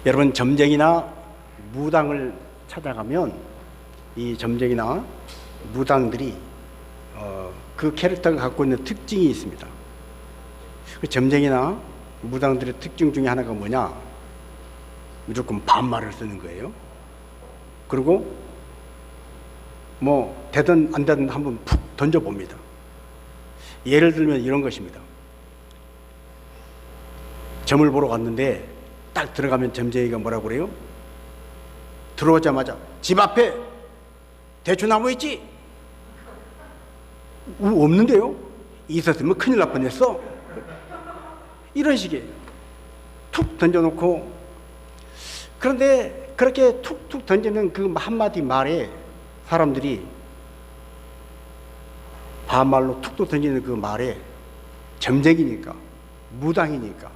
여러분, 점쟁이나 무당을 찾아가면 이 점쟁이나 무당들이 그 캐릭터가 갖고 있는 특징이 있습니다. 그 점쟁이나 무당들의 특징 중에 하나가 뭐냐? 무조건 반말을 쓰는 거예요. 그리고 뭐 되든 안 되든 한번 푹 던져봅니다. 예를 들면 이런 것입니다. 점을 보러 갔는데 딱 들어가면 점쟁이가 뭐라고 그래요? 들어오자마자 집 앞에 대추나무 있지? 없는데요? 있었으면 큰일 날 뻔했어. 이런 식이에요. 툭 던져놓고, 그런데 그렇게 툭툭 던지는 그 한마디 말에 사람들이 반말로 툭툭 던지는 그 말에 점쟁이니까, 무당이니까,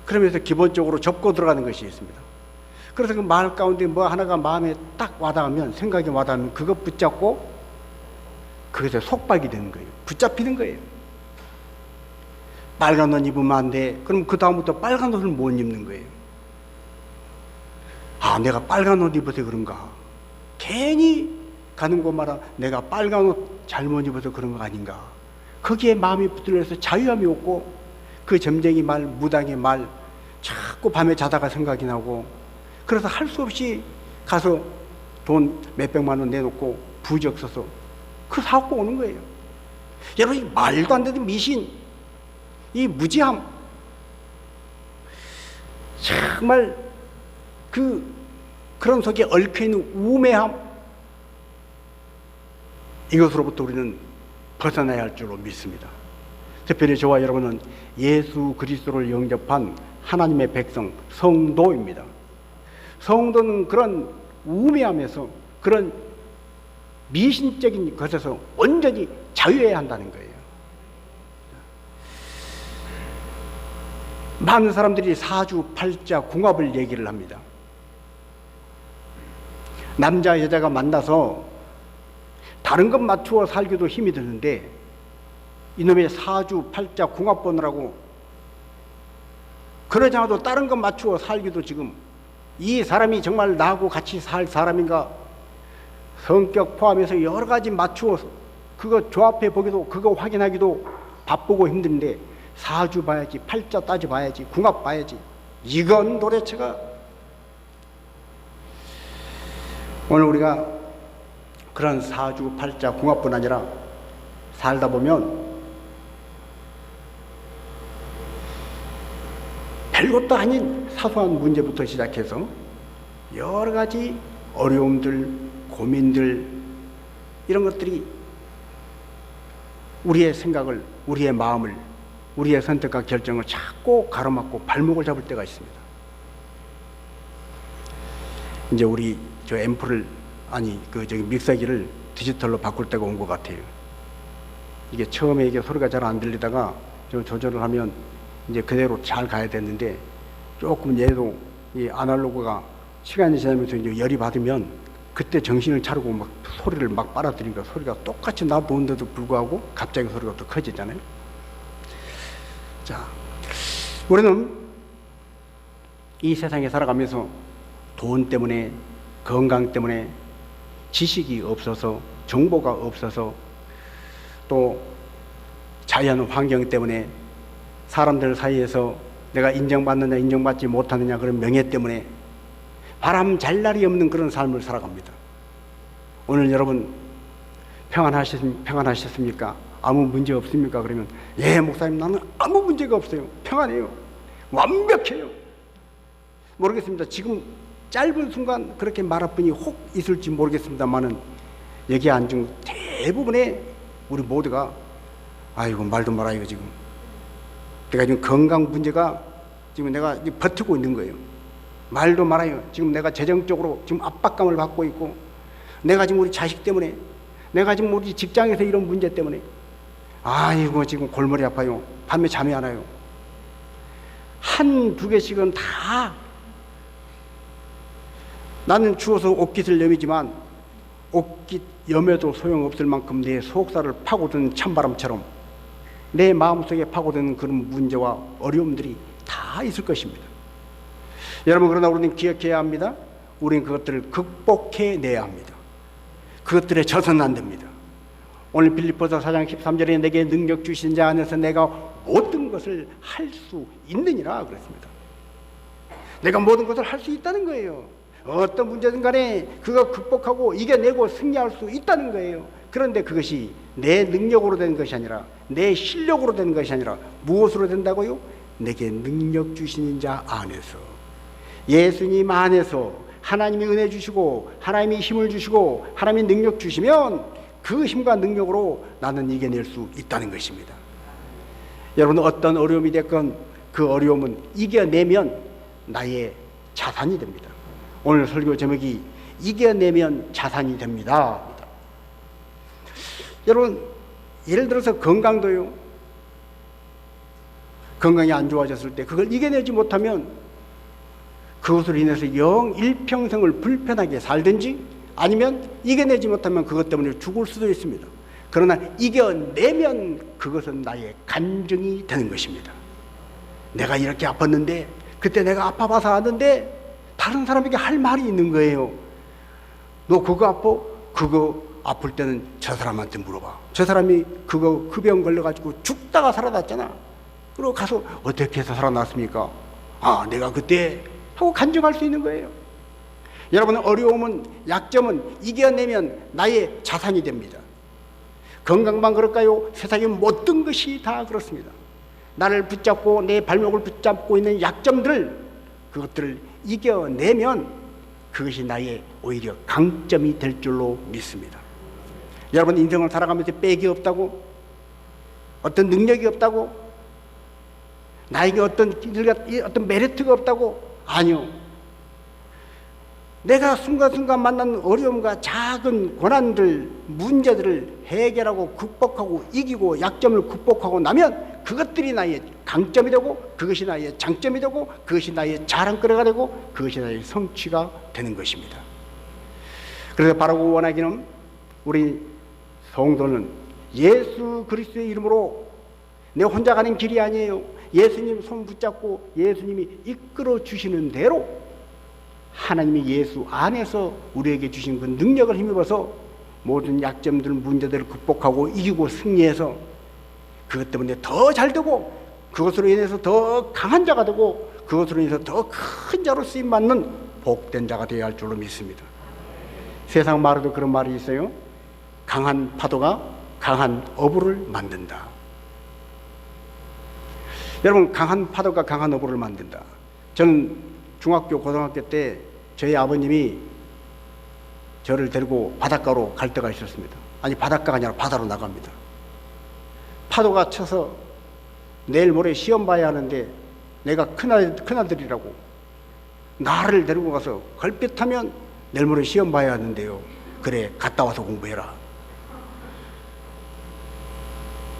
그러면서 기본적으로 접고 들어가는 것이 있습니다. 그래서 그 말 가운데 뭐 하나가 마음에 딱 와닿으면, 생각이 와닿으면 그거 붙잡고 그것에 속박이 되는 거예요. 붙잡히는 거예요. 빨간 옷 입으면 안 돼. 그럼 그 다음부터 빨간 옷을 못 입는 거예요. 아, 내가 빨간 옷 입어서 그런가? 괜히 가는 곳마다 내가 빨간 옷 잘못 입어서 그런 거 아닌가? 거기에 마음이 붙들려서 자유함이 없고, 그 점쟁이 말, 무당의 말 자꾸 밤에 자다가 생각이 나고, 그래서 할 수 없이 가서 돈 몇백만 원 내놓고 부적 써서 그 사갖고 오는 거예요. 여러분, 이 말도 안 되는 미신, 이 무지함, 정말 그런 속에 얽혀있는 우매함, 이것으로부터 우리는 벗어나야 할 줄로 믿습니다. 특별히 저와 여러분은 예수 그리스도를 영접한 하나님의 백성, 성도입니다. 성도는 그런 우매함에서, 그런 미신적인 것에서 온전히 자유해야 한다는 거예요. 많은 사람들이 사주팔자 궁합을 얘기를 합니다. 남자 여자가 만나서 다른 것 맞추어 살기도 힘이 드는데, 이놈의 사주팔자 궁합 보느라고 그러지 않아도 다른 것 맞추어 살기도, 지금 이 사람이 정말 나하고 같이 살 사람인가, 성격 포함해서 여러 가지 맞추어 그거 조합해 보기도, 그거 확인하기도 바쁘고 힘든데, 사주 봐야지, 팔자 따져 봐야지, 궁합 봐야지, 이건 도대체가. 오늘 우리가 그런 사주 팔자 궁합뿐 아니라 살다 보면 별것도 아닌 사소한 문제부터 시작해서 여러 가지 어려움들, 고민들, 이런 것들이 우리의 생각을, 우리의 마음을, 우리의 선택과 결정을 자꾸 가로막고 발목을 잡을 때가 있습니다. 이제 우리 저 앰프를, 믹서기를 디지털로 바꿀 때가 온 것 같아요. 이게 처음에 이게 소리가 잘 안 들리다가 좀 조절을 하면 이제 그대로 잘 가야 되는데, 조금 얘도 이 아날로그가 시간이 지나면서 이제 열이 받으면 그때 정신을 차리고 막 소리를 막 빨아들이니까 소리가 똑같이 놔두는데도 불구하고 갑자기 소리가 또 커지잖아요. 자, 우리는 이 세상에 살아가면서 돈 때문에, 건강 때문에, 지식이 없어서, 정보가 없어서, 또 자연 환경 때문에, 사람들 사이에서 내가 인정받느냐 인정받지 못하느냐 그런 명예 때문에 바람 잘 날이 없는 그런 삶을 살아갑니다. 오늘 여러분 평안하셨습니까? 아무 문제 없습니까? 그러면 예 목사님, 나는 아무 문제가 없어요. 평안해요. 완벽해요. 모르겠습니다. 지금 짧은 순간 그렇게 말할 분이 혹 있을지 모르겠습니다만은, 여기 앉은 대부분의 우리 모두가 아이고 말도 말아요. 지금 내가 지금 건강 문제가 지금 내가 버티고 있는 거예요. 말도 말아요. 지금 내가 재정적으로 지금 압박감을 받고 있고, 내가 지금 우리 자식 때문에, 내가 지금 우리 직장에서 이런 문제 때문에 아이고 지금 골머리 아파요. 밤에 잠이 안 와요. 한두 개씩은 다 나는 추워서 옷깃을 여미지만 옷깃 여며도 소용없을 만큼 내 속살을 파고드는 찬바람처럼 내 마음속에 파고드는 그런 문제와 어려움들이 다 있을 것입니다. 여러분, 그러나 우리는 기억해야 합니다. 우리는 그것들을 극복해내야 합니다. 그것들에 져서는 안 됩니다. 오늘 빌립보서 4장 13절에 내게 능력 주신 자 안에서 내가 모든 것을 할 수 있느니라 그랬습니다. 내가 모든 것을 할 수 있다는 거예요. 어떤 문제든 간에 그거 극복하고 이겨내고 승리할 수 있다는 거예요. 그런데 그것이 내 능력으로 된 것이 아니라, 내 실력으로 된 것이 아니라 무엇으로 된다고요? 내게 능력 주시는 자 안에서, 예수님 안에서 하나님이 은혜 주시고 하나님이 힘을 주시고 하나님이 능력 주시면 그 힘과 능력으로 나는 이겨낼 수 있다는 것입니다. 여러분, 어떤 어려움이 됐건 그 어려움은 이겨내면 나의 자산이 됩니다. 오늘 설교 제목이 이겨내면 자산이 됩니다. 여러분, 예를 들어서 건강도요. 건강이 안 좋아졌을 때 그걸 이겨내지 못하면 그것으로 인해서 영 일평생을 불편하게 살든지, 아니면 이겨내지 못하면 그것 때문에 죽을 수도 있습니다. 그러나 이겨내면 그것은 나의 간증이 되는 것입니다. 내가 이렇게 아팠는데, 그때 내가 아파봐서 아는데 다른 사람에게 할 말이 있는 거예요. 너 그거 아파? 그거 아플 때는 저 사람한테 물어봐. 저 사람이 그거 그 병 걸려가지고 죽다가 살아났잖아. 그리고 가서 어떻게 해서 살아났습니까? 아, 내가 그때 하고 간증할 수 있는 거예요. 여러분, 어려움은, 약점은 이겨내면 나의 자산이 됩니다. 건강만 그럴까요? 세상의 모든 것이 다 그렇습니다. 나를 붙잡고 내 발목을 붙잡고 있는 약점들, 그것들을 이겨내면 그것이 나의 오히려 강점이 될 줄로 믿습니다. 여러분, 인생을 살아가면서 빽이 없다고, 어떤 능력이 없다고, 나에게 어떤 메리트가 없다고? 아니요. 내가 순간순간 만난 어려움과 작은 고난들, 문제들을 해결하고 극복하고 이기고 약점을 극복하고 나면 그것들이 나의 강점이 되고, 그것이 나의 장점이 되고, 그것이 나의 자랑거리가 되고, 그것이 나의 성취가 되는 것입니다. 그래서 바라고 원하기는, 우리 성도는 예수 그리스도의 이름으로, 내 혼자 가는 길이 아니에요. 예수님 손 붙잡고 예수님이 이끌어 주시는 대로 하나님이 예수 안에서 우리에게 주신 그 능력을 힘입어서 모든 약점들, 문제들을 극복하고 이기고 승리해서 그것 때문에 더 잘되고, 그것으로 인해서 더 강한 자가 되고, 그것으로 인해서 더 큰 자로 쓰임받는 복된 자가 되어야 할 줄로 믿습니다. 세상 말에도 그런 말이 있어요. 강한 파도가 강한 어부를 만든다. 여러분, 강한 파도가 강한 어부를 만든다. 저는 중학교, 고등학교 때 저희 아버님이 저를 데리고 바닷가로 갈 때가 있었습니다. 아니, 바닷가가 아니라 바다로 나갑니다. 파도가 쳐서 내일 모레 시험 봐야 하는데 내가 큰아들이라고 나를 데리고 가서 걸핏하면 내일 모레 시험 봐야 하는데요. 그래, 갔다 와서 공부해라.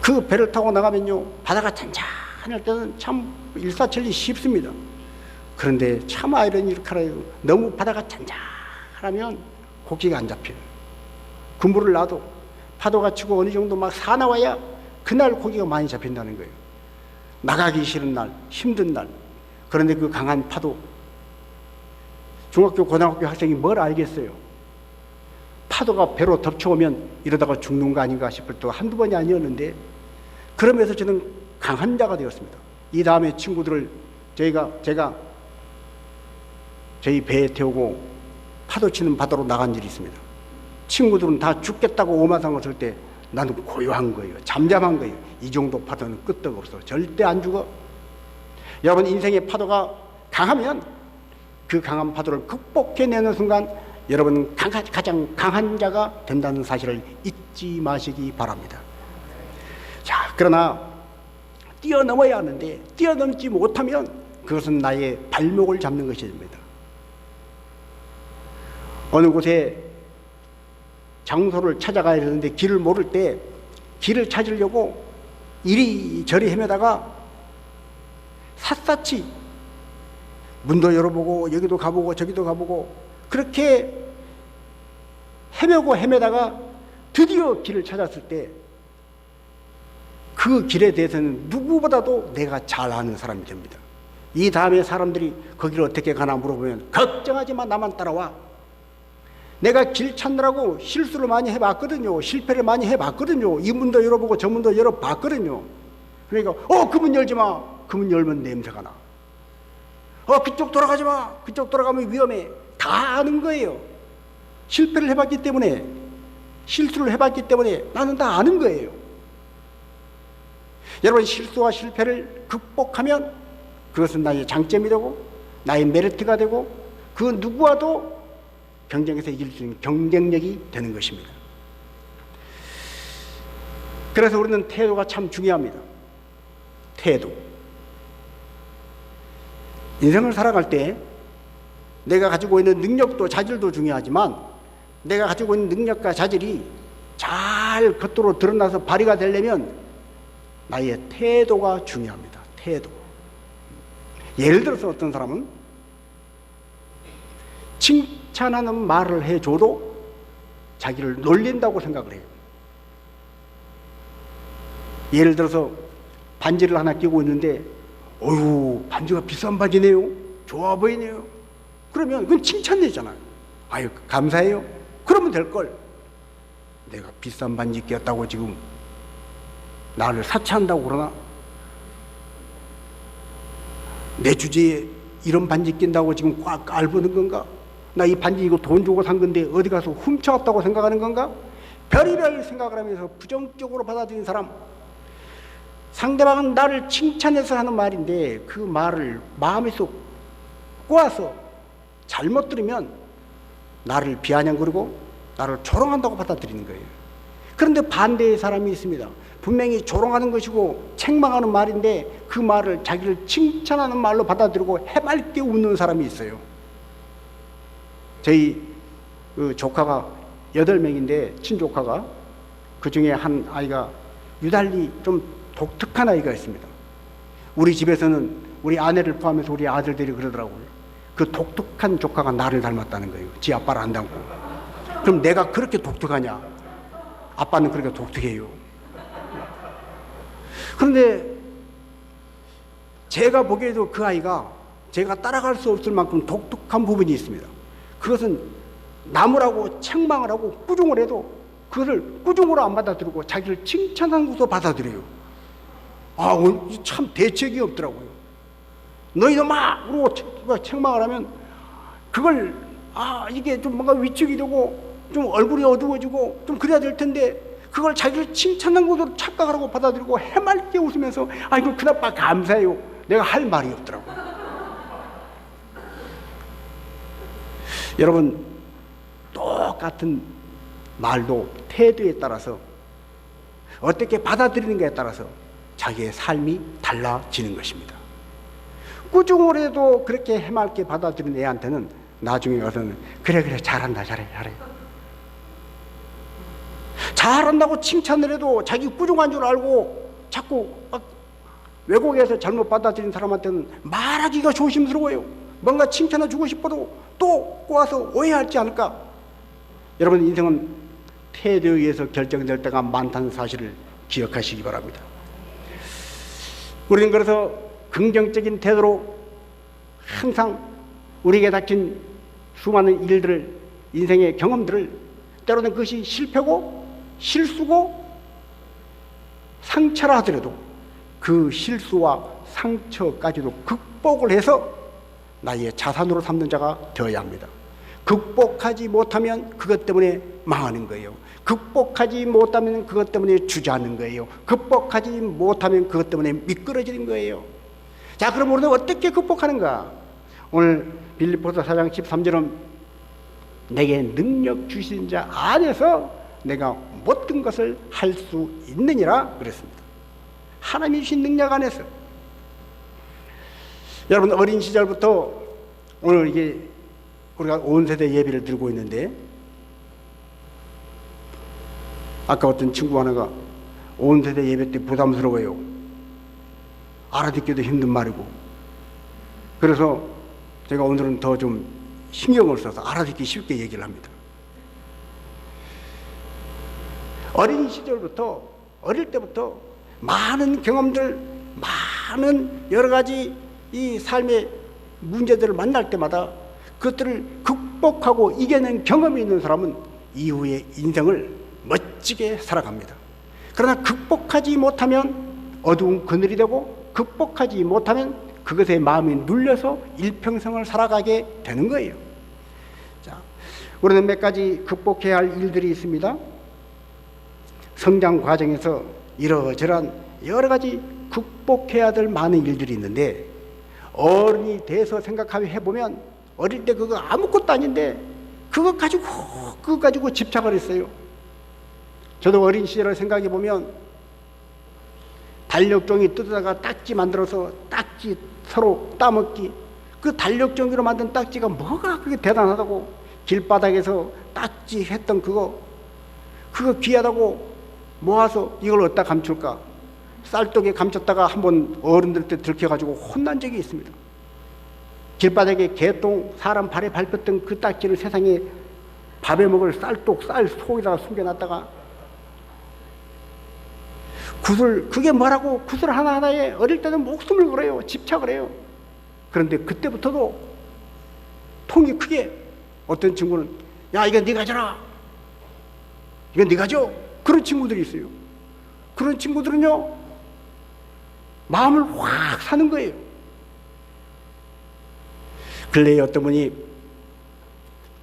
그 배를 타고 나가면요, 바다가 잔잔할 때는 참 일사천리 쉽습니다. 그런데 참 아이러니 이렇게 하라요. 너무 바다가 잔잔하면 고기가 안 잡혀요. 그물을 놔도 파도가 치고 어느 정도 막 사나와야 그날 고기가 많이 잡힌다는 거예요. 나가기 싫은 날, 힘든 날. 그런데 그 강한 파도, 중학교, 고등학교 학생이 뭘 알겠어요? 파도가 배로 덮쳐오면 이러다가 죽는 거 아닌가 싶을 때가 한두 번이 아니었는데, 그러면서 저는 강한 자가 되었습니다. 이 다음에 친구들을 제가 저희 배에 태우고 파도 치는 바다로 나간 일이 있습니다. 친구들은 다 죽겠다고 오만상을 쓸 때 나는 고요한 거예요. 잠잠한 거예요. 이 정도 파도는 끄떡없어. 절대 안 죽어. 여러분, 인생의 파도가 강하면 그 강한 파도를 극복해내는 순간 여러분은 가장 강한 자가 된다는 사실을 잊지 마시기 바랍니다. 자, 그러나 뛰어넘어야 하는데 뛰어넘지 못하면 그것은 나의 발목을 잡는 것이 됩니다. 어느 곳에 장소를 찾아가야 되는데 길을 모를 때 길을 찾으려고 이리저리 헤매다가 샅샅이 문도 열어보고 여기도 가보고 저기도 가보고 그렇게 헤매고 헤매다가 드디어 길을 찾았을 때 그 길에 대해서는 누구보다도 내가 잘 아는 사람이 됩니다. 이 다음에 사람들이 거기를 어떻게 가나 물어보면 걱정하지 마, 나만 따라와. 내가 길 찾느라고 실수를 많이 해봤거든요. 실패를 많이 해봤거든요. 이 문도 열어보고 저 문도 열어봤거든요. 그러니까 그 문 열지 마. 그 문 열면 냄새가 나. 그쪽 돌아가지 마. 그쪽 돌아가면 위험해. 다 아는 거예요. 실패를 해봤기 때문에, 실수를 해봤기 때문에 나는 다 아는 거예요. 여러분, 실수와 실패를 극복하면 그것은 나의 장점이 되고 나의 메리트가 되고 그 누구와도 경쟁에서 이길 수 있는 경쟁력이 되는 것입니다. 그래서 우리는 태도가 참 중요합니다. 태도. 인생을 살아갈 때 내가 가지고 있는 능력도 자질도 중요하지만 내가 가지고 있는 능력과 자질이 잘 겉으로 드러나서 발휘가 되려면 나의 태도가 중요합니다. 태도. 예를 들어서 어떤 사람은 칭찬하는 말을 해줘도 자기를 놀린다고 생각을 해요. 예를 들어서 반지를 하나 끼고 있는데 어휴, 반지가 비싼 반지네요. 좋아 보이네요. 그러면 그건 칭찬되잖아요. 아유, 감사해요. 그러면 될걸. 내가 비싼 반지 꼈다고 지금 나를 사치한다고 그러나? 내 주제에 이런 반지 낀다고 지금 꽉 깔보는 건가? 나 이 반지 이거 돈 주고 산 건데 어디 가서 훔쳐왔다고 생각하는 건가? 별의별 생각을 하면서 부정적으로 받아들이는 사람, 상대방은 나를 칭찬해서 하는 말인데 그 말을 마음에서 꼬아서 잘못 들으면 나를 비아냥거리고 나를 조롱한다고 받아들이는 거예요. 그런데 반대의 사람이 있습니다. 분명히 조롱하는 것이고 책망하는 말인데 그 말을 자기를 칭찬하는 말로 받아들이고 해맑게 웃는 사람이 있어요. 저희 그 조카가 8명인데 친조카가 그 중에 한 아이가 유달리 좀 독특한 아이가 있습니다. 우리 집에서는 우리 아내를 포함해서 우리 아들들이 그러더라고요. 그 독특한 조카가 나를 닮았다는 거예요. 지 아빠를 안 닮고. 그럼 내가 그렇게 독특하냐? 아빠는 그렇게 독특해요. 그런데 제가 보기에도 그 아이가 제가 따라갈 수 없을 만큼 독특한 부분이 있습니다. 그것은 나무라고 책망을 하고 꾸중을 해도 그것을 꾸중으로 안 받아들이고 자기를 칭찬한 것으로 받아들여요. 참 대책이 없더라고요. 너희놈아! 그러고 책망을 하면 그걸 이게 좀 뭔가 위축이 되고 좀 얼굴이 어두워지고 좀 그래야 될 텐데 그걸 자기를 칭찬한 것으로 착각을 하고 받아들이고 해맑게 웃으면서 이거 그나마 감사해요. 내가 할 말이 없더라고요. 여러분, 똑같은 말도 태도에 따라서 어떻게 받아들이는가에 따라서 자기의 삶이 달라지는 것입니다. 꾸중을 해도 그렇게 해맑게 받아들이는 애한테는 나중에 가서는 그래 잘한다 잘해 잘한다고 칭찬을 해도 자기 꾸중한 줄 알고 자꾸 왜곡해서 잘못 받아들인 사람한테는 말하기가 조심스러워요. 뭔가 칭찬해 주고 싶어도 또 꼬아서 오해할지 않을까? 여러분, 인생은 태도에 의해서 결정될 때가 많다는 사실을 기억하시기 바랍니다. 우리는 그래서 긍정적인 태도로 항상 우리에게 닥친 수많은 일들을, 인생의 경험들을, 때로는 그것이 실패고 실수고 상처라 하더라도 그 실수와 상처까지도 극복을 해서 나의 자산으로 삼는 자가 되어야 합니다. 극복하지 못하면 그것 때문에 망하는 거예요. 극복하지 못하면 그것 때문에 주저하는 거예요. 극복하지 못하면 그것 때문에 미끄러지는 거예요. 자, 그럼 우리는 어떻게 극복하는가? 오늘 빌립보서 4장 13절은 내게 능력 주신 자 안에서 내가 모든 것을 할 수 있느니라 그랬습니다. 하나님이 주신 능력 안에서. 여러분, 어린 시절부터 오늘 이게 우리가 온 세대 예배를 들고 있는데 아까 어떤 친구 하나가 온 세대 예배 때 부담스러워요. 알아듣기도 힘든 말이고. 그래서 제가 오늘은 더 좀 신경을 써서 알아듣기 쉽게 얘기를 합니다. 어린 시절부터, 어릴 때부터 많은 경험들, 많은 여러 가지 이 삶의 문제들을 만날 때마다 그것들을 극복하고 이겨낸 경험이 있는 사람은 이후의 인생을 멋지게 살아갑니다. 그러나 극복하지 못하면 어두운 그늘이 되고, 극복하지 못하면 그것에 마음이 눌려서 일평생을 살아가게 되는 거예요. 자, 우리는 몇 가지 극복해야 할 일들이 있습니다. 성장 과정에서 이러저러한 여러 가지 극복해야 될 많은 일들이 있는데, 어른이 돼서 생각해 보면 어릴 때 그거 아무것도 아닌데 그거 가지고 집착을 했어요. 저도 어린 시절을 생각해 보면 달력종이 뜯어다가 딱지 만들어서 딱지 서로 따먹기, 그 달력종이로 만든 딱지가 뭐가 그렇게 대단하다고, 길바닥에서 딱지 했던 그거 귀하다고 모아서 이걸 어디다 감출까, 쌀독에 감췄다가 한번 어른들 때 들켜가지고 혼난 적이 있습니다. 길바닥에 개똥, 사람 발에 밟혔던 그 딱지를 세상에 밥에 먹을 쌀 속에다가 숨겨놨다가 그게 뭐라고 구슬 하나하나에 어릴 때는 목숨을 걸어요. 집착을 해요. 그런데 그때부터도 통이 크게, 어떤 친구는 야, 이거 네가 져라, 이건 네가 줘, 그런 친구들이 있어요. 그런 친구들은요 마음을 확 사는 거예요. 근래에 어떤 분이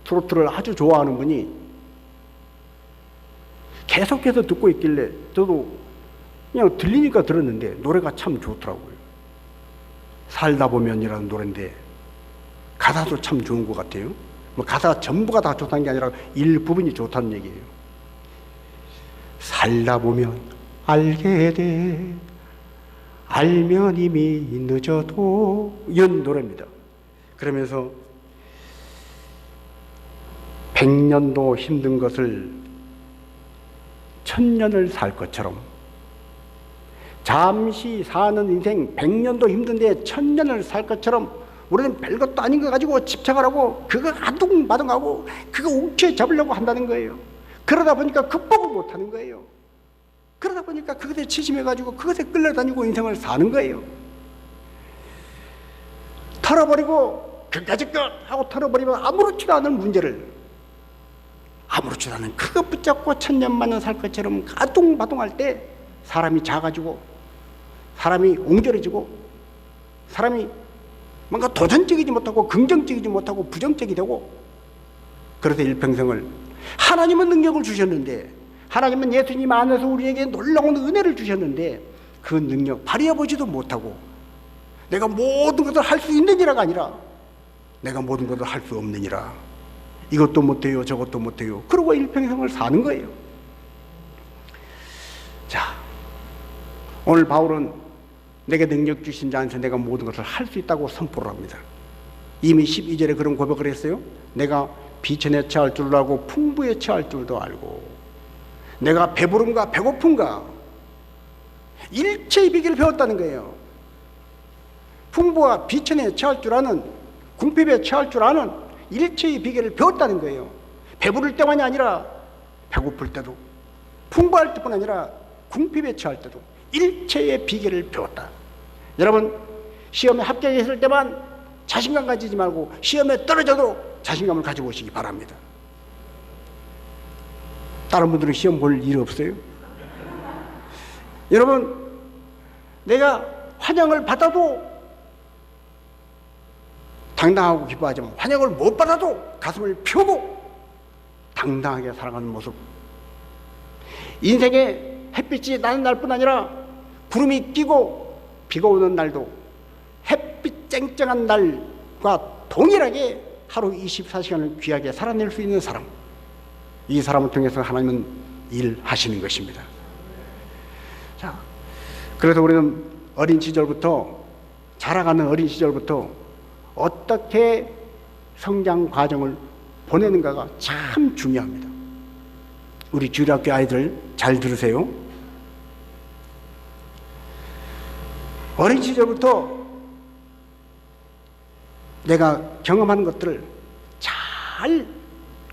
트로트를 아주 좋아하는 분이 계속해서 듣고 있길래 저도 그냥 들리니까 들었는데 노래가 참 좋더라고요. 살다 보면이라는 노래인데 가사도 참 좋은 것 같아요. 뭐 가사 전부가 다 좋다는 게 아니라 일부분이 좋다는 얘기예요. 살다 보면 알게 돼, 알면 이미 늦어도, 이런 노래입니다. 그러면서 100년도 힘든 것을 1000년을 살 것처럼, 잠시 사는 인생 100년도 힘든데 1000년을 살 것처럼 우리는 별것도 아닌 거 가지고 집착을 하고 그거 아둥바둥하고 그거 욱죄잡으려고 한다는 거예요. 그러다 보니까 극복을 못하는 거예요. 그러다 보니까 그것에 치심해가지고 그것에 끌려다니고 인생을 사는 거예요. 털어버리고 그까짓 것 하고 털어버리면 아무렇지도 않은 문제를, 아무렇지도 않은 그거 붙잡고 1000년만년 살 것처럼 아둥바둥할 때 사람이 작아지고, 사람이 옹졸해지고, 사람이 뭔가 도전적이지 못하고 긍정적이지 못하고 부정적이 되고, 그래서 일평생을, 하나님은 능력을 주셨는데, 하나님은 예수님 안에서 우리에게 놀라운 은혜를 주셨는데 그 능력 발휘해보지도 못하고, 내가 모든 것을 할 수 있느니라가 아니라 내가 모든 것을 할 수 없느니라, 이것도 못해요 저것도 못해요, 그러고 일평생을 사는 거예요. 자, 오늘 바울은 내게 능력 주신 자 안에서 내가 모든 것을 할 수 있다고 선포를 합니다. 이미 12절에 그런 고백을 했어요. 내가 비천에 처할 줄도 알고 풍부에 처할 줄도 알고, 내가 배부름과 배고픔과 일체의 비결을 배웠다는 거예요. 풍부와 비천에 처할 줄 아는, 궁핍에 처할 줄 아는 일체의 비결을 배웠다는 거예요. 배부를 때만이 아니라 배고플 때도, 풍부할 때뿐 아니라 궁핍에 처할 때도 일체의 비결을 배웠다. 여러분, 시험에 합격했을 때만 자신감 가지지 말고 시험에 떨어져도 자신감을 가지고 오시기 바랍니다. 다른 분들은 시험 볼 일 없어요? 여러분, 내가 환영을 받아도 당당하고 기뻐하지만 환영을 못 받아도 가슴을 펴고 당당하게 살아가는 모습, 인생에 햇빛이 나는 날뿐 아니라 구름이 끼고 비가 오는 날도 햇빛 쨍쨍한 날과 동일하게 하루 24시간을 귀하게 살아낼 수 있는 사람, 이 사람을 통해서 하나님은 일하시는 것입니다. 자, 그래서 우리는 어린 시절부터, 자라가는 어린 시절부터 어떻게 성장 과정을 보내는가가 참 중요합니다. 우리 주일학교 아이들 잘 들으세요. 어린 시절부터 내가 경험하는 것들을 잘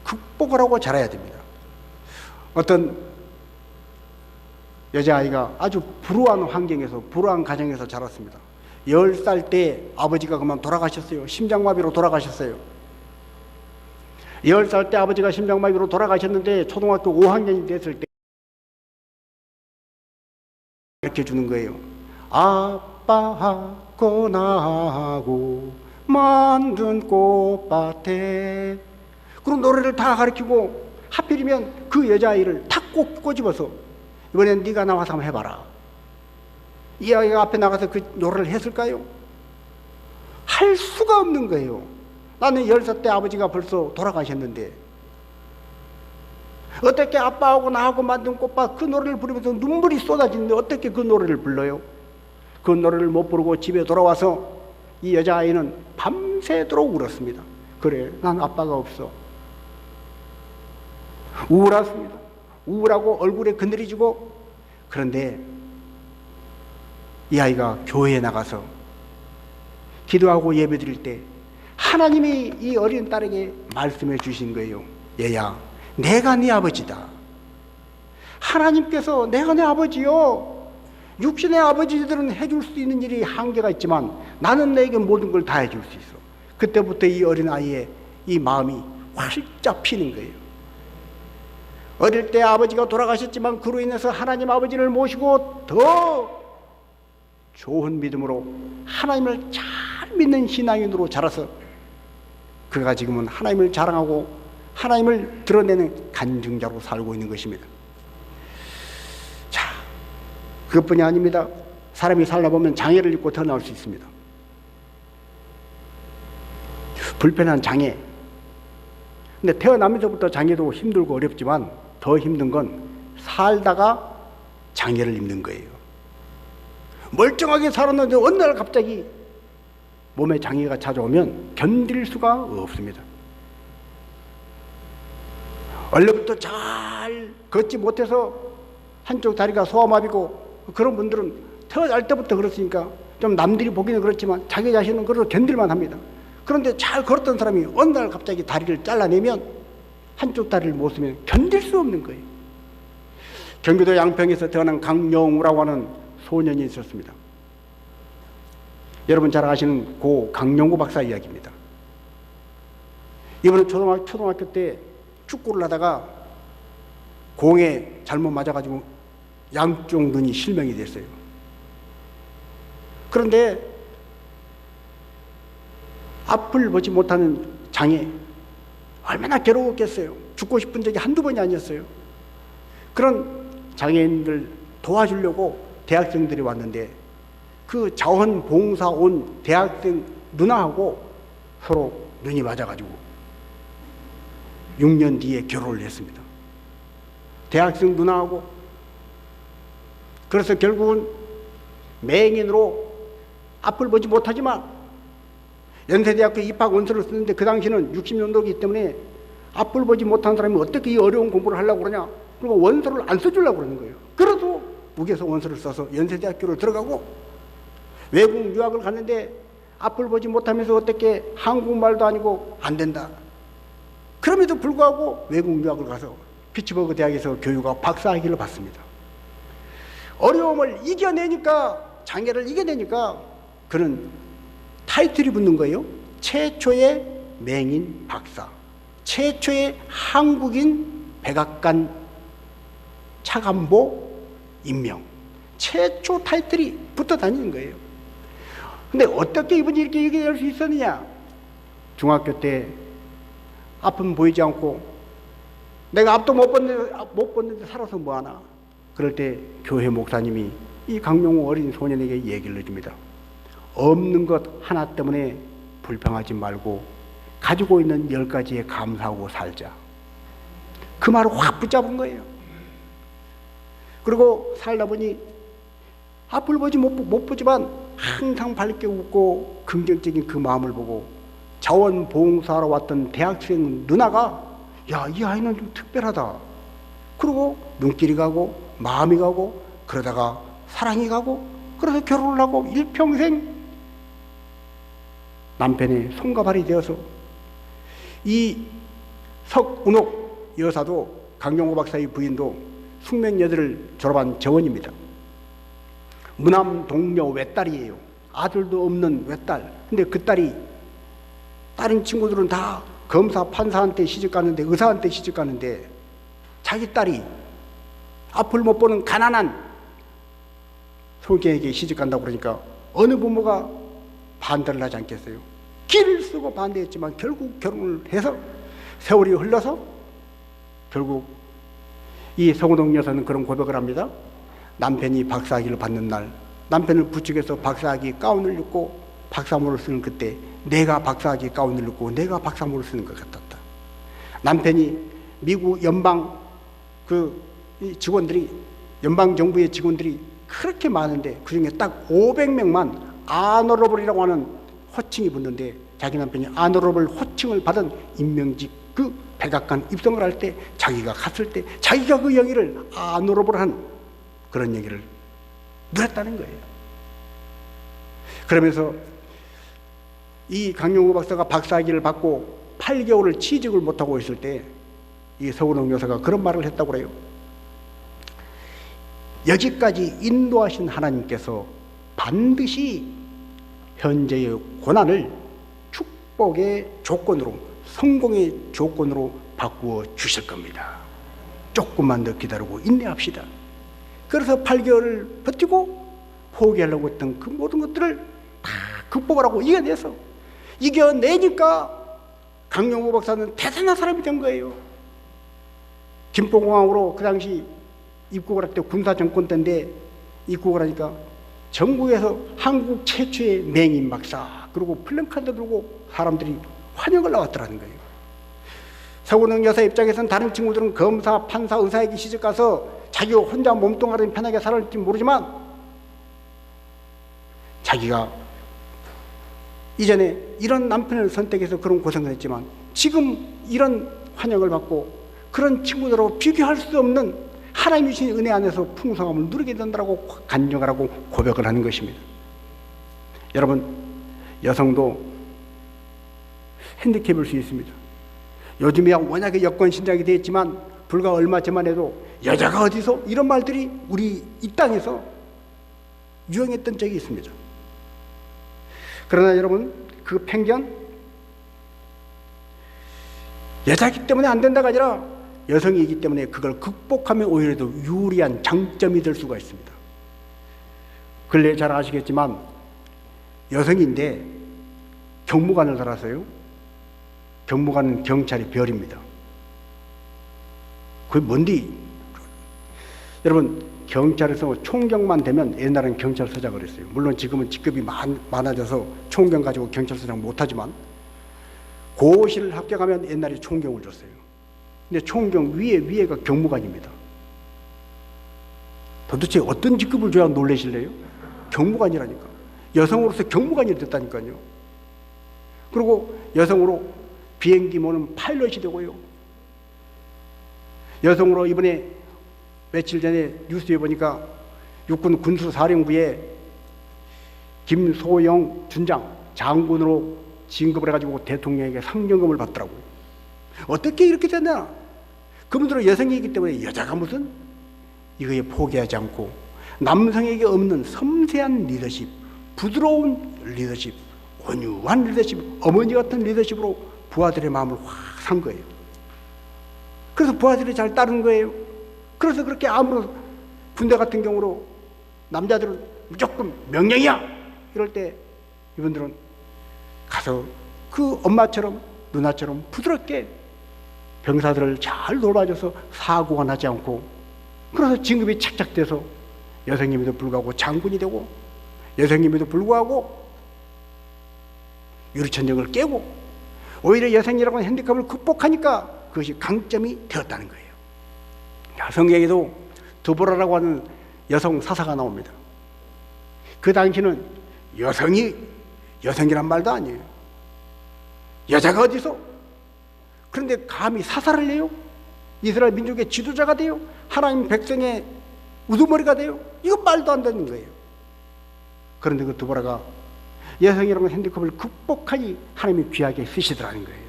극복을 하고 자라야 됩니다. 어떤 여자아이가 아주 불우한 환경에서, 불우한 가정에서 자랐습니다. 10살 때 아버지가 그만 돌아가셨어요. 심장마비로 돌아가셨어요. 10살 때 아버지가 심장마비로 돌아가셨는데 초등학교 5학년이 됐을 때 이렇게 주는 거예요. 아빠하고 나하고 만든 꽃밭에, 그런 노래를 다 가르치고 하필이면 그 여자아이를 탁 꼬집어서 이번엔 네가 나와서 한번 해봐라. 이 아이가 앞에 나가서 그 노래를 했을까요? 할 수가 없는 거예요. 나는 10살 때 아버지가 벌써 돌아가셨는데 어떻게 아빠하고 나하고 만든 꽃밭 그 노래를 부르면서 눈물이 쏟아지는데 어떻게 그 노래를 불러요? 그 노래를 못 부르고 집에 돌아와서 이 여자아이는 밤새도록 울었습니다. 그래, 난 아빠가 없어. 우울했습니다. 우울하고 얼굴에 그늘이 지고, 그런데 이 아이가 교회에 나가서 기도하고 예배드릴 때 하나님이 이 어린 딸에게 말씀해 주신 거예요. 얘야, 내가 네 아버지다. 하나님께서 내가 내 아버지요. 육신의 아버지들은 해줄 수 있는 일이 한계가 있지만 나는 너에게 모든 걸 다 해줄 수 있어. 그때부터 이 어린 아이의 이 마음이 활짝 피는 거예요. 어릴 때 아버지가 돌아가셨지만 그로 인해서 하나님 아버지를 모시고 더 좋은 믿음으로 하나님을 잘 믿는 신앙인으로 자라서 그가 지금은 하나님을 자랑하고 하나님을 드러내는 간증자로 살고 있는 것입니다. 자, 그것뿐이 아닙니다. 사람이 살다 보면 장애를 입고 태어날 수 있습니다. 불편한 장애. 근데 태어나면서부터 장애도 힘들고 어렵지만 더 힘든 건 살다가 장애를 입는 거예요. 멀쩡하게 살았는데 어느 날 갑자기 몸에 장애가 찾아오면 견딜 수가 없습니다. 원래부터 잘 걷지 못해서 한쪽 다리가 소아마비고 그런 분들은 태어날 때부터 그렇으니까 좀 남들이 보기는 그렇지만 자기 자신은 그래도 견딜만 합니다. 그런데 잘 걸었던 사람이 어느 날 갑자기 다리를 잘라내면 한쪽 다리를 못 쓰면 견딜 수 없는 거예요. 경기도 양평에서 태어난 강영우라고 하는 소년이 있었습니다. 여러분 잘 아시는 고 강영우 박사 이야기입니다. 이번에 초등학교 때 축구를 하다가 공에 잘못 맞아가지고 양쪽 눈이 실명이 됐어요. 그런데 앞을 보지 못하는 장애, 얼마나 괴로웠겠어요. 죽고 싶은 적이 한두 번이 아니었어요. 그런 장애인들 도와주려고 대학생들이 왔는데 그 자원봉사 온 대학생 누나하고 서로 눈이 맞아가지고 6년 뒤에 결혼을 했습니다. 대학생 누나하고. 그래서 결국은 맹인으로 앞을 보지 못하지만 연세대학교 입학 원서를 쓰는데 그 당시는 60년도이기 때문에 앞을 보지 못하는 사람이 어떻게 이 어려운 공부를 하려고 그러냐. 그리고 원서를 안 써주려고 그러는 거예요. 그래도 무기에서 원서를 써서 연세대학교를 들어가고 외국 유학을 갔는데 앞을 보지 못하면서 어떻게 한국말도 아니고 안 된다. 그럼에도 불구하고 외국 유학을 가서 피츠버그 대학에서 교육학 박사학위를 받습니다. 어려움을 이겨내니까, 장애를 이겨내니까 그는 타이틀이 붙는 거예요. 최초의 맹인 박사, 최초의 한국인 백악관 차관보 임명, 최초 타이틀이 붙어 다니는 거예요. 근데 어떻게 이분이 이렇게 얘기할 수 있었느냐? 중학교 때 앞은 보이지 않고 내가 앞도 못 봤는데 살아서 뭐하나? 그럴 때 교회 목사님이 이 강용우 어린 소년에게 얘기를 해줍니다. 없는 것 하나 때문에 불평하지 말고 가지고 있는 10가지에 감사하고 살자. 그 말을 확 붙잡은 거예요. 그리고 살다 보니 앞을 보지 못 보지만 항상 밝게 웃고 긍정적인 그 마음을 보고 자원봉사하러 왔던 대학생 누나가 야, 이 아이는 좀 특별하다. 그리고 눈길이 가고 마음이 가고 그러다가 사랑이 가고 그래서 결혼을 하고 일평생 남편의 손과 발이 되어서 이 석운옥 여사도 강용호 박사의 부인도 숙명여대를 졸업한 정원입니다. 무남 동료 외딸이에요. 아들도 없는 외딸. 근데 그 딸이 다른 친구들은 다 검사, 판사한테 시집 가는데, 의사한테 시집 가는데 자기 딸이 앞을 못 보는 가난한 소경에게 시집 간다고 그러니까 어느 부모가 반대를 하지 않겠어요? 길을 쓰고 반대했지만 결국 결혼을 해서 세월이 흘러서 결국 이 서운옥 여사는 그런 고백을 합니다. 남편이 박사학위를 받는 날, 남편을 부축해서 박사학위 가운을 입고 박사모를 쓰는 그때 내가 박사학위 가운을 입고 내가 박사모를 쓰는 것 같았다. 남편이 미국 연방 직원들이, 연방정부의 직원들이 그렇게 많은데 그중에 딱 500명만 아너러블이라고 하는 호칭이 붙는데 자기 남편이 아너러블 호칭을 받은 임명직 그 백악관 입성을 할 때 자기가 갔을 때 자기가 그 영예를 아너러블한 그런 얘기를 누렸다는 거예요. 그러면서 이 강용구 박사가 박사학위를 받고 8개월을 취직을 못하고 있을 때 이 서운옥 여사가 그런 말을 했다고 그래요. 여기까지 인도하신 하나님께서 반드시 현재의 고난을 축복의 조건으로, 성공의 조건으로 바꾸어 주실 겁니다. 조금만 더 기다리고 인내합시다. 그래서 8개월을 버티고 포기하려고 했던 그 모든 것들을 다 극복을 하고 이겨내니까 강용구 박사는 대단한 사람이 된 거예요. 김포공항으로 그 당시 입국을 할 때 군사정권 때인데 입국을 하니까 전국에서 한국 최초의 맹인 박사, 그리고 플랜카드 들고 사람들이 환영을 나왔더라는 거예요. 서운옥 여사 입장에서는 다른 친구들은 검사, 판사, 의사에게 시집 가서 자기가 혼자 몸뚱아리 편하게 살았을지 모르지만 자기가 이전에 이런 남편을 선택해서 그런 고생을 했지만 지금 이런 환영을 받고 그런 친구들하고 비교할 수 없는 하나님이 주신 은혜 안에서 풍성함을 누리게 된다고 간증을 하고 고백을 하는 것입니다. 여러분, 여성도 핸디캡일 수 있습니다. 요즘에 워낙에 여권 신장이 되어 있지만 불과 얼마 전만 해도 여자가 어디서 이런 말들이 우리 이 땅에서 유행했던 적이 있습니다. 그러나 여러분, 그 편견, 여자이기 때문에 안 된다가 아니라 여성이기 때문에 그걸 극복하면 오히려 더 유리한 장점이 될 수가 있습니다. 근래 잘 아시겠지만 여성인데 경무관을 달았어요. 경무관은 경찰의 별입니다. 그게 뭔디? 여러분, 경찰에서 총경만 되면 옛날엔 경찰서장을 했어요. 물론 지금은 직급이 많아져서 총경 가지고 경찰서장 못하지만 고시를 합격하면 옛날에 총경을 줬어요. 근데 총경 위에가 경무관입니다. 도대체 어떤 직급을 줘야 놀라실래요? 경무관이라니까. 여성으로서 경무관이 됐다니까요. 그리고 여성으로 비행기 모는 파일럿이 되고요. 여성으로 이번에 며칠 전에 뉴스에 보니까 육군 군수사령부에 김소영 준장 장군으로 진급을 해가지고 대통령에게 상정금을 받더라고요. 어떻게 이렇게 됐나? 그분들은 여성이기 때문에 여자가 무슨 이거에 포기하지 않고 남성에게 없는 섬세한 리더십, 부드러운 리더십, 온유한 리더십, 어머니 같은 리더십으로 부하들의 마음을 확 산 거예요. 그래서 부하들이 잘 따르는 거예요. 그래서 그렇게 아무런 군대 같은 경우로 남자들은 무조건 명령이야 이럴 때 이분들은 가서 그 엄마처럼 누나처럼 부드럽게 병사들을 잘 돌봐줘서 사고가 나지 않고, 그래서 진급이 착착 돼서 여성임에도 불구하고 장군이 되고 여성임에도 불구하고 유리천정을 깨고 오히려 여성이라고 하는 핸디캡을 극복하니까 그것이 강점이 되었다는 거예요. 성경에도 드보라라고 하는 여성 사사가 나옵니다. 그 당시는 여성이란 말도 아니에요. 여자가 어디서? 그런데 감히 사사를 해요? 이스라엘 민족의 지도자가 돼요? 하나님 백성의 우두머리가 돼요? 이거 말도 안 되는 거예요. 그런데 그 드보라가 여성이라는 핸디캡을 극복하니 하나님이 귀하게 쓰시더라는 거예요.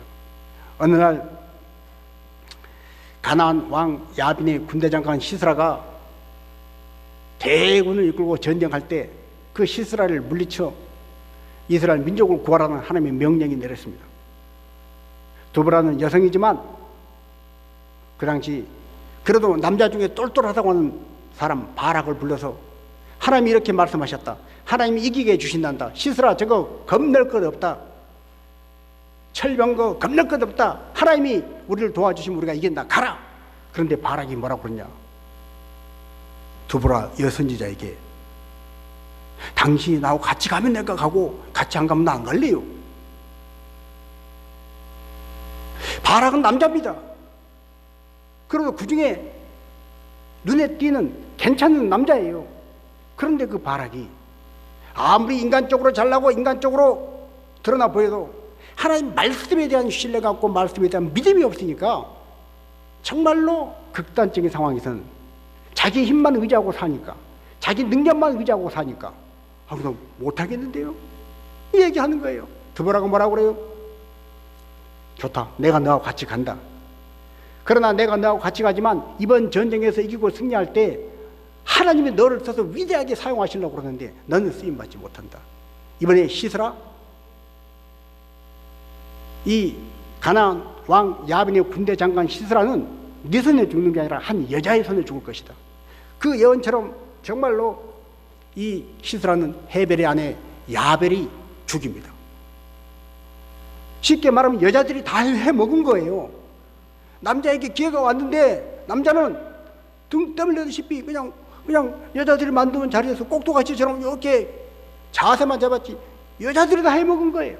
어느 날 가나안 왕 야빈의 군대장관 시스라가 대군을 이끌고 전쟁할 때 그 시스라를 물리쳐 이스라엘 민족을 구하라는 하나님의 명령이 내렸습니다. 두보라는 여성이지만 그 당시 그래도 남자 중에 똘똘하다고 하는 사람 바락을 불러서 하나님이 이렇게 말씀하셨다. 하나님이 이기게 해주신단다. 시스라, 저거 겁낼 것 없다. 철병거 겁낼 것 없다. 하나님이 우리를 도와주시면 우리가 이긴다. 가라. 그런데 바락이 뭐라고 그러냐, 두보라 여선지자에게 당신이 나하고 같이 가면 내가 가고 같이 안 가면 나 안 갈래요. 바락은 남자입니다. 그래도 그 중에 눈에 띄는 괜찮은 남자예요. 그런데 그 바락이 아무리 인간적으로 잘나고 인간적으로 드러나 보여도 하나님 말씀에 대한 신뢰가 없고 말씀에 대한 믿음이 없으니까 정말로 극단적인 상황에서는 자기 힘만 의지하고 사니까, 자기 능력만 의지하고 사니까 그럼 못하겠는데요? 이 얘기하는 거예요. 두보라가 뭐라고 그래요? 좋다, 내가 너하고 같이 간다. 그러나 내가 너하고 같이 가지만 이번 전쟁에서 이기고 승리할 때 하나님이 너를 써서 위대하게 사용하시려고 그러는데 너는 쓰임받지 못한다. 이번에 시스라, 이 가나안 왕 야빈의 군대 장관 시스라는 네 손에 죽는 게 아니라 한 여자의 손에 죽을 것이다. 그 예언처럼 정말로 이 시스라는 헤벨의 아내 야벨이 죽입니다. 쉽게 말하면 여자들이 다 해먹은 거예요. 남자에게 기회가 왔는데 남자는 등 떠밀리듯이 그냥 여자들이 만드는 자리에서 꼭두가시처럼 이렇게 자세만 잡았지 여자들이 다 해먹은 거예요.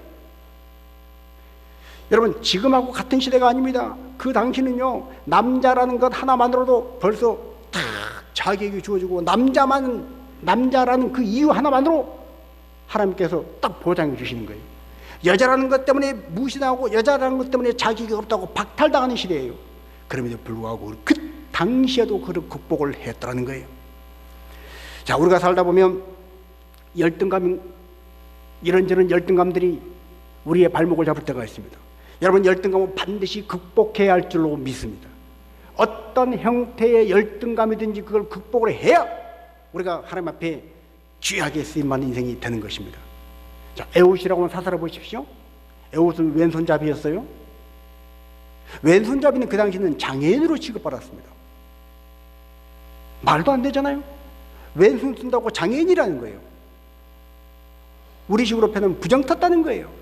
여러분, 지금하고 같은 시대가 아닙니다. 그 당시는요, 남자라는 것 하나만으로도 벌써 다 자격이 주어지고 남자라는 그 이유 하나만으로 하나님께서 딱 보장해 주시는 거예요. 여자라는 것 때문에 무시당하고 여자라는 것 때문에 자격이 없다고 박탈당하는 시대예요. 그럼에도 불구하고 그 당시에도 그를 극복을 했더라는 거예요. 자, 우리가 살다 보면 열등감, 이런저런 열등감들이 우리의 발목을 잡을 때가 있습니다. 여러분, 열등감은 반드시 극복해야 할 줄로 믿습니다. 어떤 형태의 열등감이든지 그걸 극복을 해야 우리가 하나님 앞에 귀하게 쓰임받는 인생이 되는 것입니다. 자, 에웃이라고 하는 사사를 보십시오. 에웃은 왼손잡이였어요. 왼손잡이는 그 당시는 장애인으로 취급받았습니다. 말도 안 되잖아요. 왼손 쓴다고 장애인이라는 거예요. 우리식으로 표현하면 부정 탔다는 거예요.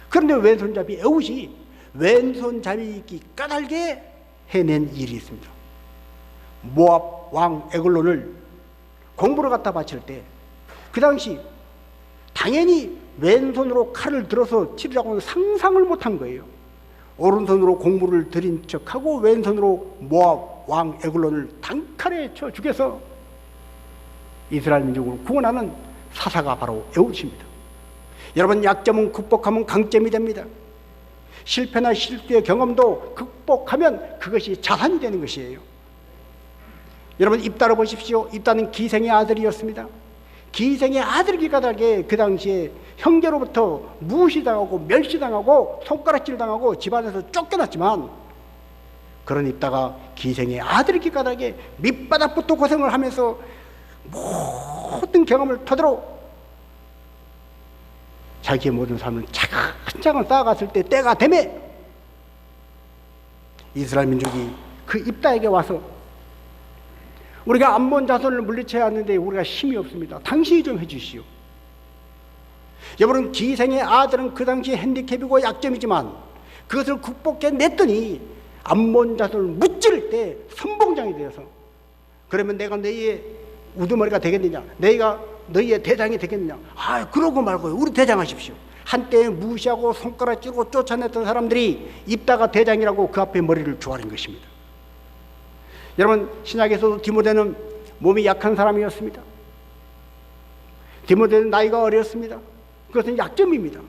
그런데 왼손잡이 에웃이 왼손잡이기 까닭에 해낸 일이 있습니다. 모압 왕 에글론을 공부를 갖다 바칠 때 그 당시 당연히 왼손으로 칼을 들어서 치르자고는 상상을 못한 거예요. 오른손으로 공부를 들인 척하고 왼손으로 모압 왕 에글론을 단칼에 쳐 죽여서 이스라엘 민족을 구원하는 사사가 바로 에웃입니다. 여러분, 약점은 극복하면 강점이 됩니다. 실패나 실수의 경험도 극복하면 그것이 자산이 되는 것이에요. 여러분, 입다를 보십시오. 입다는 기생의 아들이었습니다. 기생의 아들이기 까닭에 그 당시에 형제로부터 무시당하고 멸시당하고 손가락질당하고 집안에서 쫓겨났지만, 그런 입다가 기생의 아들이기 까닭에 밑바닥부터 고생을 하면서 모든 경험을 토대로 자기의 모든 삶을 차근차근 쌓아갔을 때 때가 되매 이스라엘 민족이 그 입다에게 와서 우리가 암몬 자손을 물리쳐야 하는데 우리가 힘이 없습니다. 당신이 좀 해주시오. 여러분, 기생의 아들은 그 당시 핸디캡이고 약점이지만 그것을 극복해냈더니 암몬 자손을 무찌를 때 선봉장이 되어서, 그러면 내가 너희의 우두머리가 되겠느냐, 내가 너희의 대장이 되겠느냐. 그러고 말고요, 우리 대장하십시오. 한때 무시하고 손가락 찌르고 쫓아냈던 사람들이 입다가 대장이라고 그 앞에 머리를 조아린 것입니다. 여러분, 신약에서도 디모데는 몸이 약한 사람이었습니다. 디모데는 나이가 어렸습니다. 그것은 약점입니다.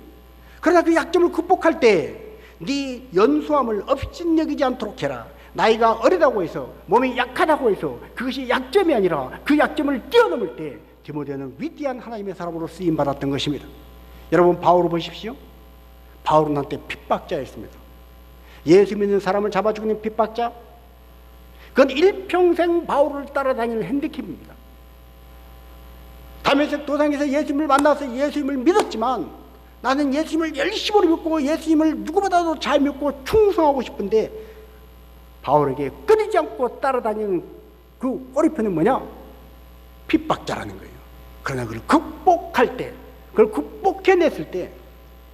그러나 그 약점을 극복할 때 네 연수함을 업신여기지 않도록 해라. 나이가 어리다고 해서, 몸이 약하다고 해서 그것이 약점이 아니라 그 약점을 뛰어넘을 때 디모데는 위대한 하나님의 사람으로 쓰임받았던 것입니다. 여러분, 바울을 보십시오. 바울은 한때 핍박자였습니다. 예수 믿는 사람을 잡아 죽이는 핍박자, 그건 일평생 바울을 따라다니는 핸디캡입니다. 다메섹 도상에서 예수님을 만나서 예수님을 믿었지만 나는 예수님을 열심히 믿고 예수님을 누구보다도 잘 믿고 충성하고 싶은데 바울에게 끊이지 않고 따라다니는 그 꼬리표는 뭐냐? 핍박자라는 거예요. 그러나 그걸 극복할 때, 그걸 극복해냈을 때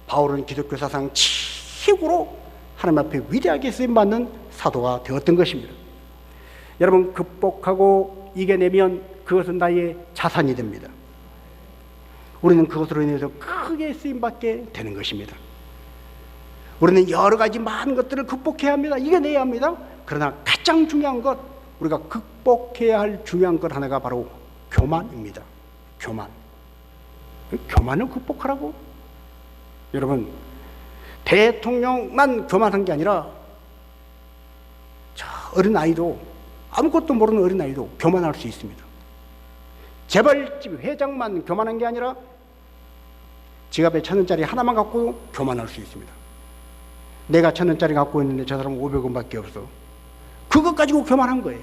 바울은 기독교 사상 최고로 하나님 앞에 위대하게 쓰임받는 사도가 되었던 것입니다. 여러분, 극복하고 이겨내면 그것은 나의 자산이 됩니다. 우리는 그것으로 인해서 크게 쓰임받게 되는 것입니다. 우리는 여러 가지 많은 것들을 극복해야 합니다. 이겨내야 합니다. 그러나 가장 중요한 것, 우리가 극복해야 할 중요한 것 하나가 바로 교만입니다. 교만. 교만을 극복하라고? 여러분, 대통령만 교만한 게 아니라 저 어린아이도, 아무것도 모르는 어린아이도 교만할 수 있습니다. 재벌집 회장만 교만한 게 아니라 지갑에 1,000원짜리 하나만 갖고 교만할 수 있습니다. 내가 1,000원짜리 갖고 있는데 저 사람은 500원밖에 없어. 그것 가지고 교만한 거예요.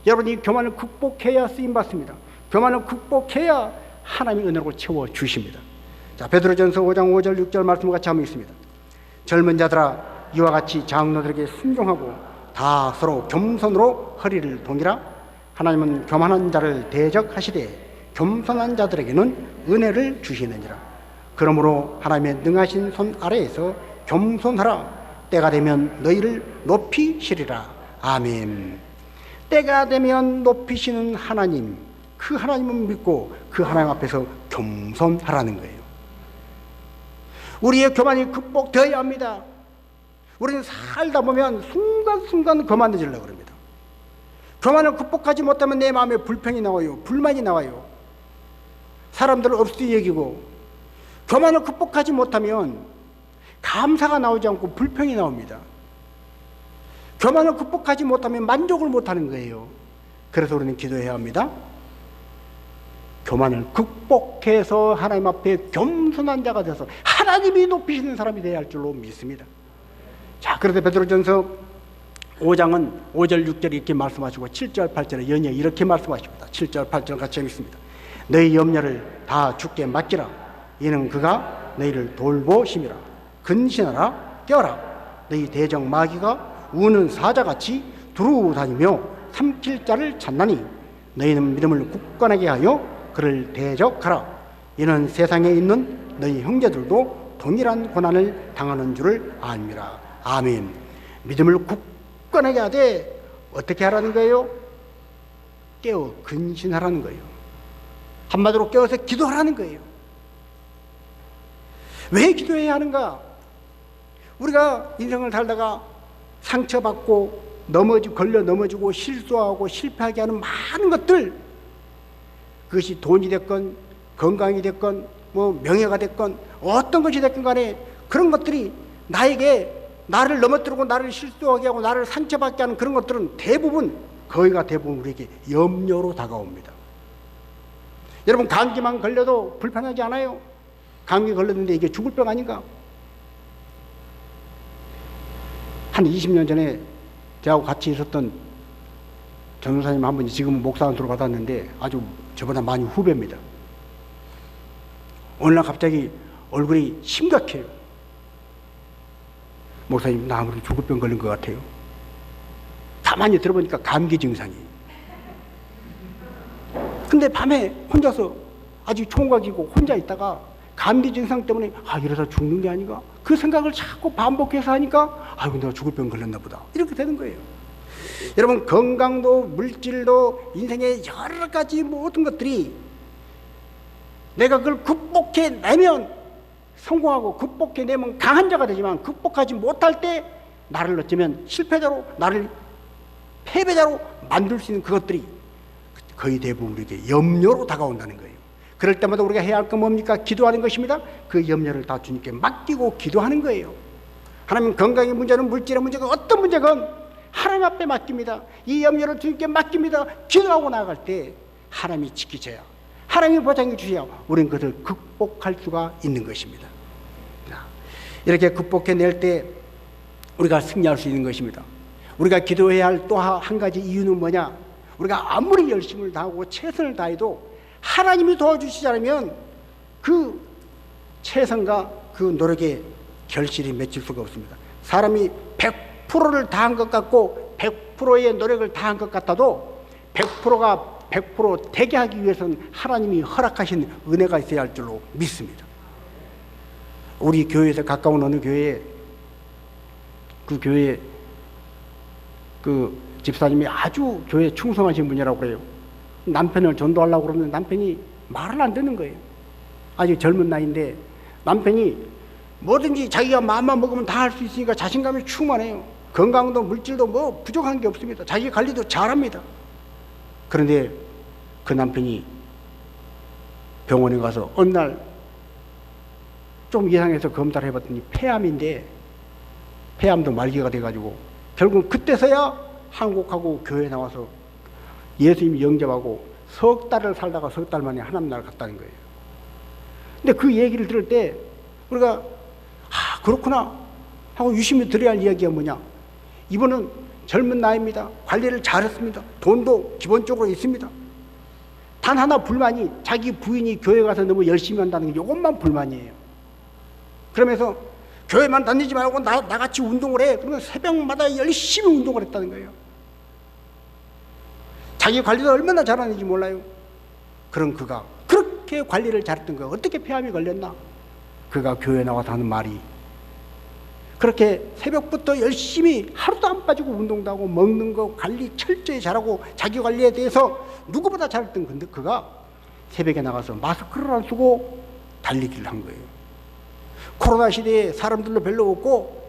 여러분, 이 교만을 극복해야 쓰임받습니다. 교만을 극복해야 하나님의 은혜로 채워주십니다. 자, 베드로전서 5장 5절 6절 말씀과 같이 한번 있습니다. 젊은 자들아, 이와 같이 장로들에게 순종하고 다 서로 겸손으로 허리를 동이라. 하나님은 교만한 자를 대적하시되 겸손한 자들에게는 은혜를 주시느니라. 그러므로 하나님의 능하신 손 아래에서 겸손하라. 때가 되면 너희를 높이시리라. 아멘. 때가 되면 높이시는 하나님, 그 하나님은 믿고 그 하나님 앞에서 겸손하라는 거예요. 우리의 교만이 극복되어야 합니다. 우리는 살다 보면 순간순간 교만해지려고 합니다. 교만을 극복하지 못하면 내 마음에 불평이 나와요. 불만이 나와요. 사람들을 없이 여기고, 교만을 극복하지 못하면 감사가 나오지 않고 불평이 나옵니다. 교만을 극복하지 못하면 만족을 못하는 거예요. 그래서 우리는 기도해야 합니다. 교만을 극복해서 하나님 앞에 겸손한 자가 되어서 하나님이 높이시는 사람이 되어야 할 줄로 믿습니다. 자, 그래서 베드로전서 5장은 5절 6절 이렇게 말씀하시고 7절 8절에 연이어 이렇게 말씀하십니다. 7절 8절 같이 읽습니다. 너희 염려를 다 주께 맡기라. 이는 그가 너희를 돌보심이라. 근신하라, 깨어라. 너희 대적 마귀가 우는 사자같이 두루 다니며 삼킬 자를 찾나니 너희는 믿음을 굳건하게 하여 그를 대적하라. 이는 세상에 있는 너희 형제들도 동일한 고난을 당하는 줄을 압니다. 아멘. 믿음을 굳건하게 하되 어떻게 하라는 거예요? 깨어 근신하라는 거예요. 한마디로 깨어서 기도하라는 거예요. 왜 기도해야 하는가? 우리가 인생을 살다가 상처받고 걸려 넘어지고 실수하고 실패하게 하는 많은 것들, 그것이 돈이 됐건 건강이 됐건 명예가 됐건 어떤 것이 됐건 간에 그런 것들이 나를 넘어뜨리고 나를 실수하게 하고 나를 상처받게 하는 그런 것들은 거의가 대부분 우리에게 염려로 다가옵니다. 여러분, 감기만 걸려도 불편하지 않아요? 감기 걸렸는데 이게 죽을 병 아닌가? 한 20년 전에 저하고 같이 있었던 전도사님 한 분이 지금은 목사한테로 받았는데 아주 저보다 많이 후배입니다. 어느 날 갑자기 얼굴이 심각해요. 목사님, 나 아무래도 죽을 병 걸린 것 같아요. 가만히 들어보니까 감기 증상이에요. 근데 밤에 혼자서 아주 총각이고 혼자 있다가 감기 증상 때문에 이러다 죽는 게 아닌가? 그 생각을 자꾸 반복해서 하니까 아이고, 내가 죽을 병 걸렸나 보다. 이렇게 되는 거예요. 여러분, 건강도 물질도 인생의 여러 가지 모든 것들이 내가 그걸 극복해내면 성공하고 극복해내면 강한 자가 되지만 극복하지 못할 때 나를 어쩌면 실패자로, 나를 패배자로 만들 수 있는 그것들이 거의 대부분 우리에게 염려로 다가온다는 거예요. 그럴 때마다 우리가 해야 할 건 뭡니까? 기도하는 것입니다. 그 염려를 다 주님께 맡기고 기도하는 거예요. 하나님, 건강의 문제는 물질의 문제가 어떤 문제건 하나님 앞에 맡깁니다. 이 염려를 주님께 맡깁니다. 기도하고 나아갈 때 하나님이 지키셔야, 하나님이 보장해 주셔야 우리는 그것을 극복할 수가 있는 것입니다. 이렇게 극복해낼 때 우리가 승리할 수 있는 것입니다. 우리가 기도해야 할 또 한 가지 이유는 뭐냐? 우리가 아무리 열심을 다하고 최선을 다해도 하나님이 도와주시지 않으면 그 최선과 그 노력에 결실이 맺힐 수가 없습니다. 사람이 100%를 다한 것 같고 100%의 노력을 다한 것 같아도 100%가 100% 되게 하기 위해서는 하나님이 허락하신 은혜가 있어야 할 줄로 믿습니다. 우리 교회에서 가까운 어느 교회에 그 집사님이 아주 교회에 충성하신 분이라고 그래요. 남편을 전도하려고 그러는데 남편이 말을 안 듣는 거예요. 아직 젊은 나이인데 남편이 뭐든지 자기가 마음만 먹으면 다 할 수 있으니까 자신감이 충만해요. 건강도 물질도 뭐 부족한 게 없습니다. 자기 관리도 잘합니다. 그런데 그 남편이 병원에 가서 어느 날 좀 이상해서 검사를 해봤더니 폐암인데, 폐암도 말기가 돼가지고 결국 그때서야 한국하고 교회에 나와서 예수님 영접하고 석 달을 살다가 석 달 만에 하나님 나라를 갔다는 거예요. 근데 그 얘기를 들을 때 우리가 그렇구나 하고 유심히 들어야 할 이야기가 뭐냐, 이분은 젊은 나이입니다. 관리를 잘했습니다. 돈도 기본적으로 있습니다. 단 하나 불만이 자기 부인이 교회 가서 너무 열심히 한다는 게 이것만 불만이에요. 그러면서 교회만 다니지 말고 나같이 운동을 해. 그러면 새벽마다 열심히 운동을 했다는 거예요. 자기 관리를 얼마나 잘하는지 몰라요. 그런 그가 그렇게 관리를 잘했던 거예요. 어떻게 폐암이 걸렸나? 그가 교회에 나와서 하는 말이, 그렇게 새벽부터 열심히 하루도 안 빠지고 운동도 하고 먹는 거 관리 철저히 잘하고 자기 관리에 대해서 누구보다 잘했던 건데 그가 새벽에 나가서 마스크를 안 쓰고 달리기를 한 거예요. 코로나 시대에 사람들도 별로 없고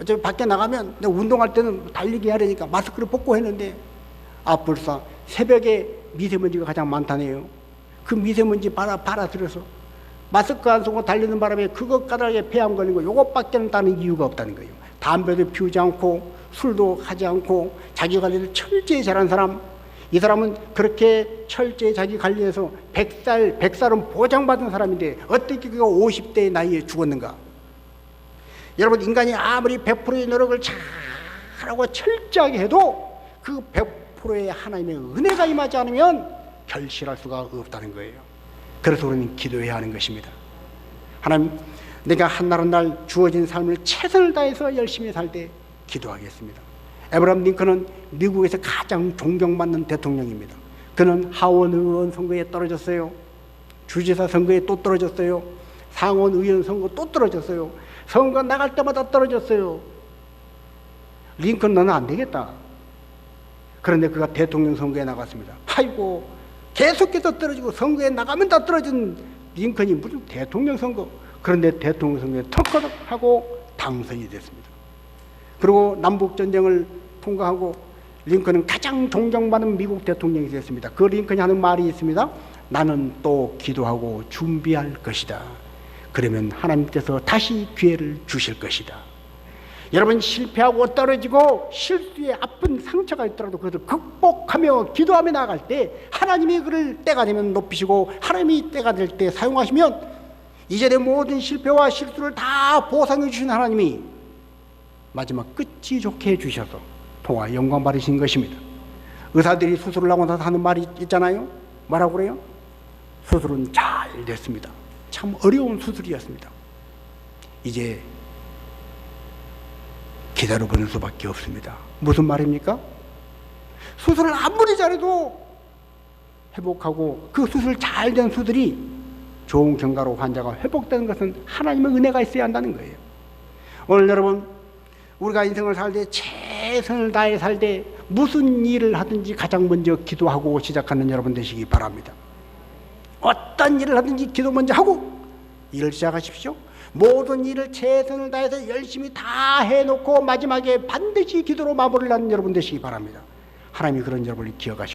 어차피 밖에 나가면 운동할 때는 달리기 하려니까 마스크를 벗고 했는데 벌써 새벽에 미세먼지가 가장 많다네요. 그 미세먼지 빨아들여서 마스크 안 쓰고 달리는 바람에 그것 가닥에 폐암 걸린 거 요것밖에는 다른 이유가 없다는 거예요. 담배도 피우지 않고 술도 하지 않고 자기 관리를 철저히 잘한 사람, 이 사람은 그렇게 철저히 자기 관리해서 100살은 보장받은 사람인데 어떻게 그가 50대의 나이에 죽었는가? 여러분, 인간이 아무리 100%의 노력을 잘하고 철저하게 해도 그 100%의 하나님의 은혜가 임하지 않으면 결실할 수가 없다는 거예요. 그래서 우리는 기도해야 하는 것입니다. 하나님, 내가 한날 한날 주어진 삶을 최선을 다해서 열심히 살 때 기도하겠습니다. 에브라함 링컨은 미국에서 가장 존경받는 대통령입니다. 그는 하원 의원 선거에 떨어졌어요. 주지사 선거에 또 떨어졌어요. 상원 의원 선거 또 떨어졌어요. 선거 나갈 때마다 떨어졌어요. 링컨 너는 안 되겠다. 그런데 그가 대통령 선거에 나갔습니다. 아이고, 계속해서 떨어지고 선거에 나가면 다 떨어진 링컨이 무슨 대통령 선거. 그런데 대통령 선거에 턱커덕 하고 당선이 됐습니다. 그리고 남북전쟁을 통과하고 링컨은 가장 존경받는 미국 대통령이 됐습니다. 그 링컨이 하는 말이 있습니다. 나는 또 기도하고 준비할 것이다. 그러면 하나님께서 다시 기회를 주실 것이다. 여러분, 실패하고 떨어지고 실수에 아픈 상처가 있더라도 그것을 극복하며 기도하며 나아갈 때 하나님이 그를 때가 되면 높이시고 하나님이 때가 될 때 사용하시면 이전의 모든 실패와 실수를 다 보상해 주신 하나님이 마지막 끝이 좋게 해주셔서 통화 영광 받으신 것입니다. 의사들이 수술을 하고 나서 하는 말이 있잖아요. 뭐라고 그래요? 수술은 잘 됐습니다. 참 어려운 수술이었습니다. 이제 기다려보는 수밖에 없습니다. 무슨 말입니까? 수술을 아무리 잘해도 회복하고 그 수술 잘 된 수술이 좋은 경과로 환자가 회복되는 것은 하나님의 은혜가 있어야 한다는 거예요. 오늘 여러분, 우리가 인생을 살 때 최선을 다해 살 때 무슨 일을 하든지 가장 먼저 기도하고 시작하는 여러분 되시기 바랍니다. 어떤 일을 하든지 기도 먼저 하고 일을 시작하십시오. 모든 일을 최선을 다해서 열심히 다 해놓고 마지막에 반드시 기도로 마무리를 하는 여러분 되시기 바랍니다. 하나님이 그런 여러분을 기억하시고